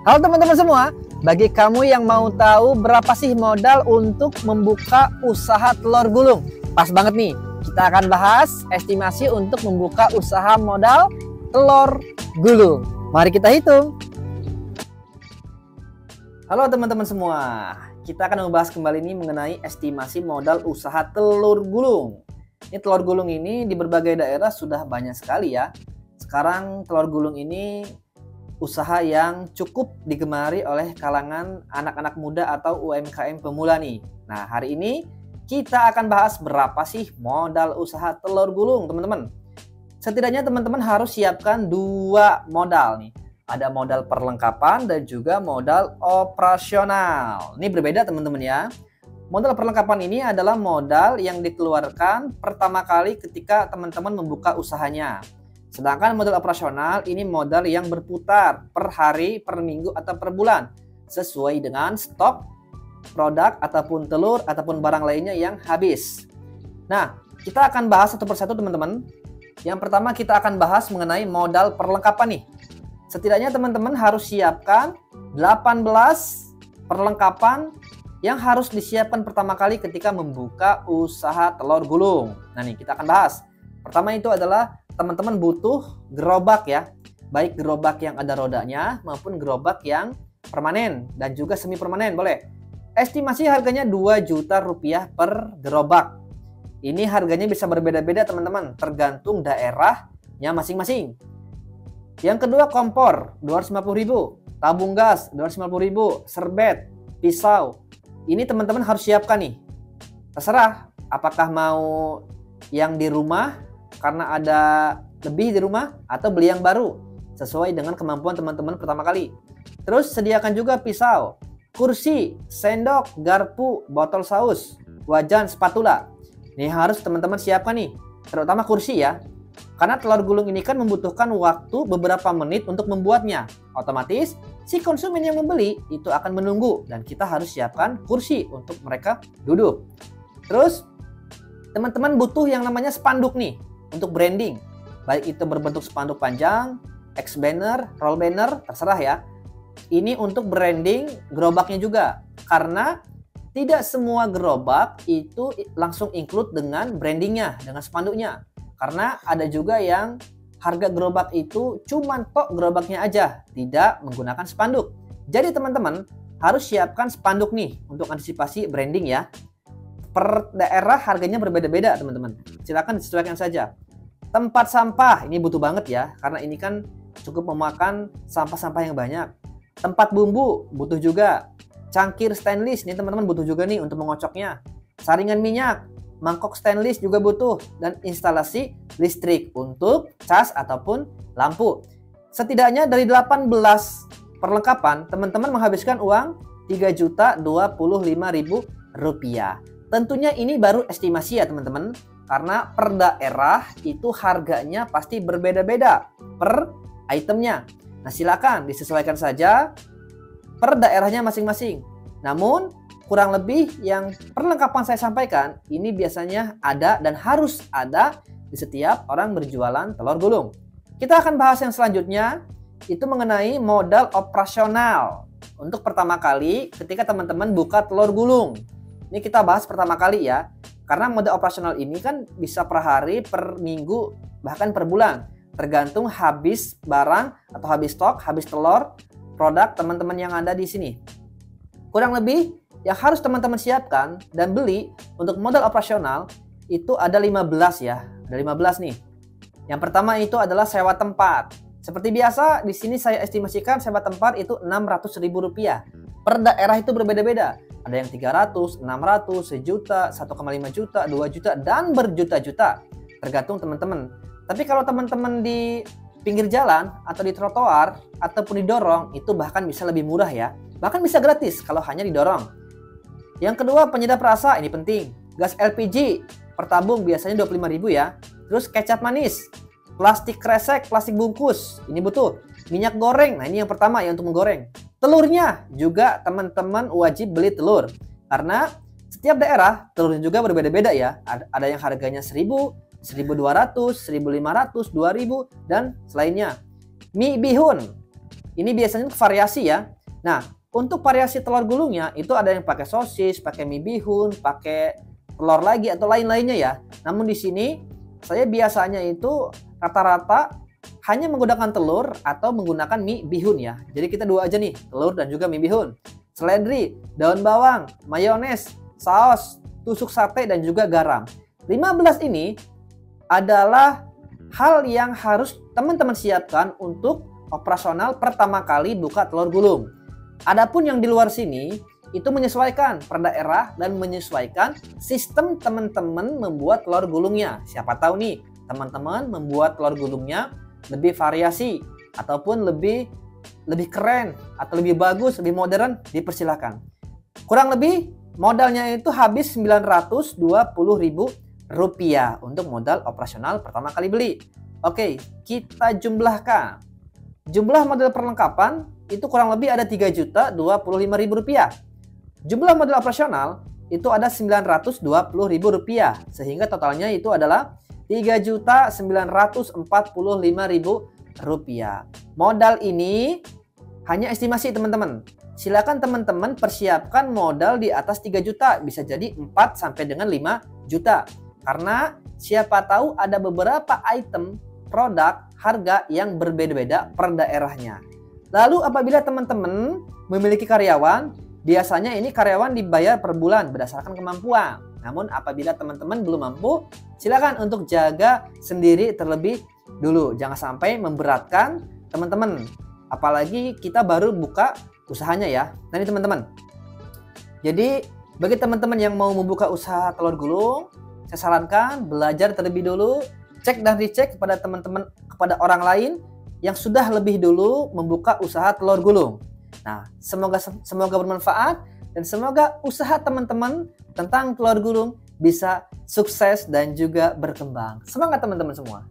Halo teman-teman semua, bagi kamu yang mau tahu berapa sih modal untuk membuka usaha telur gulung? Pas banget nih, kita akan bahas estimasi untuk membuka usaha modal telur gulung. Mari kita hitung. Halo teman-teman semua, kita akan membahas kembali nih mengenai estimasi modal usaha telur gulung. Ini telur gulung ini di berbagai daerah sudah banyak sekali ya. Sekarang telur gulung ini usaha yang cukup digemari oleh kalangan anak-anak muda atau UMKM pemula nih. Nah, hari ini kita akan bahas berapa sih modal usaha telur gulung, teman-teman. Setidaknya teman-teman harus siapkan dua modal nih. Ada modal perlengkapan dan juga modal operasional. Ini berbeda teman-teman ya. Modal perlengkapan ini adalah modal yang dikeluarkan pertama kali ketika teman-teman membuka usahanya. Sedangkan modal operasional ini modal yang berputar per hari, per minggu, atau per bulan sesuai dengan stok produk ataupun telur ataupun barang lainnya yang habis. Nah, kita akan bahas satu persatu teman-teman. Yang pertama kita akan bahas mengenai modal perlengkapan nih. Setidaknya teman-teman harus siapkan 18 perlengkapan yang harus disiapkan pertama kali ketika membuka usaha telur gulung. Nah nih kita akan bahas. Pertama itu adalah teman-teman butuh gerobak ya, baik gerobak yang ada rodanya maupun gerobak yang permanen dan juga semi permanen boleh. Estimasi harganya 2 juta rupiah per gerobak. Ini harganya bisa berbeda-beda teman-teman, tergantung daerahnya masing-masing. Yang kedua kompor 250.000, tabung gas 250.000, serbet, pisau. Ini teman-teman harus siapkan nih. Terserah apakah mau yang di rumah karena ada lebih di rumah atau beli yang baru sesuai dengan kemampuan teman-teman pertama kali. Terus sediakan juga pisau, kursi, sendok, garpu, botol saus, wajan, spatula. Ini harus teman-teman siapkan nih, terutama kursi ya. Karena telur gulung ini kan membutuhkan waktu beberapa menit untuk membuatnya. Otomatis si konsumen yang membeli itu akan menunggu dan kita harus siapkan kursi untuk mereka duduk. Terus teman-teman butuh yang namanya spanduk nih untuk branding, baik itu berbentuk spanduk panjang, X banner, roll banner, terserah ya. Ini untuk branding gerobaknya juga, karena tidak semua gerobak itu langsung include dengan brandingnya, dengan spanduknya. Karena ada juga yang harga gerobak itu cuman tok gerobaknya aja, tidak menggunakan spanduk. Jadi teman-teman harus siapkan spanduk nih untuk antisipasi branding ya. Per daerah harganya berbeda-beda teman-teman. Silakan disesuaikan saja. Tempat sampah ini butuh banget ya, karena ini kan cukup memakan sampah-sampah yang banyak. Tempat bumbu butuh juga. Cangkir stainless ini teman-teman butuh juga nih untuk mengocoknya. Saringan minyak, mangkok stainless juga butuh, dan instalasi listrik untuk cas ataupun lampu. Setidaknya dari 18 perlengkapan, teman-teman menghabiskan uang Rp3.025.000. Tentunya ini baru estimasi ya teman-teman, karena per daerah itu harganya pasti berbeda-beda per itemnya. Nah silakan disesuaikan saja per daerahnya masing-masing. Namun kurang lebih yang perlengkapan saya sampaikan ini biasanya ada dan harus ada di setiap orang berjualan telur gulung. Kita akan bahas yang selanjutnya, itu mengenai modal operasional untuk pertama kali ketika teman-teman buka telur gulung. Ini kita bahas pertama kali ya, karena modal operasional ini kan bisa per hari, per minggu, bahkan per bulan. Tergantung habis barang atau habis stok, habis telur, produk teman-teman yang ada di sini. Kurang lebih yang harus teman-teman siapkan dan beli untuk modal operasional itu ada 15 ya. Ada 15 nih. Yang pertama itu adalah sewa tempat. Seperti biasa di sini saya estimasikan sewa tempat itu Rp600.000. Per daerah itu berbeda-beda. Ada yang 300, 600, sejuta, 1,5 juta, 2 juta, dan berjuta-juta. Tergantung teman-teman. Tapi kalau teman-teman di pinggir jalan atau di trotoar ataupun didorong, itu bahkan bisa lebih murah ya. Bahkan bisa gratis kalau hanya didorong. Yang kedua, penyedap rasa, ini penting. Gas LPG per tabung biasanya 25.000 ya. Terus kecap manis, plastik kresek, plastik bungkus, ini butuh. Minyak goreng, nah ini yang pertama ya untuk menggoreng. Telurnya juga teman-teman wajib beli telur. Karena setiap daerah telurnya juga berbeda-beda ya. Ada yang harganya 1.000, 1.200, 1.500, 2.000, dan selainnya. Mie bihun, Ini biasanya variasi ya. Nah, untuk variasi telur gulungnya itu ada yang pakai sosis, pakai mie bihun, pakai telur lagi atau lain-lainnya ya. Namun di sini saya biasanya itu rata-rata hanya menggunakan telur atau menggunakan mie bihun ya. Jadi kita dua aja nih, telur dan juga mie bihun. Seledri, daun bawang, mayones, saus, tusuk sate dan juga garam. 15 ini adalah hal yang harus teman-teman siapkan untuk operasional pertama kali buka telur gulung. Adapun yang di luar sini itu menyesuaikan per daerah dan menyesuaikan sistem teman-teman membuat telur gulungnya. Siapa tahu nih teman-teman membuat telur gulungnya lebih variasi ataupun lebih keren atau lebih bagus, lebih modern, dipersilakan. Kurang lebih modalnya itu habis Rp920.000 untuk modal operasional pertama kali beli. Oke, kita jumlahkan. Jumlah modal perlengkapan itu kurang lebih ada Rp3.025.000. Jumlah modal operasional itu ada Rp920.000, sehingga totalnya itu adalah Rp3.945.000. Modal ini hanya estimasi teman-teman. Silakan teman-teman persiapkan modal di atas 3 juta, bisa jadi 4 sampai dengan 5 juta. Karena siapa tahu ada beberapa item produk harga yang berbeda-beda per daerahnya. Lalu apabila teman-teman memiliki karyawan, biasanya ini karyawan dibayar per bulan berdasarkan kemampuan. Namun apabila teman-teman belum mampu, silakan untuk jaga sendiri terlebih dulu. Jangan sampai memberatkan teman-teman. Apalagi kita baru buka usahanya ya. Nah ini teman-teman. Jadi bagi teman-teman yang mau membuka usaha telur gulung, saya sarankan belajar terlebih dulu, cek dan dicek kepada teman-teman, kepada orang lain yang sudah lebih dulu membuka usaha telur gulung. Nah, semoga bermanfaat dan semoga usaha teman-teman tentang telur gulung bisa sukses dan juga berkembang. Semangat teman-teman semua.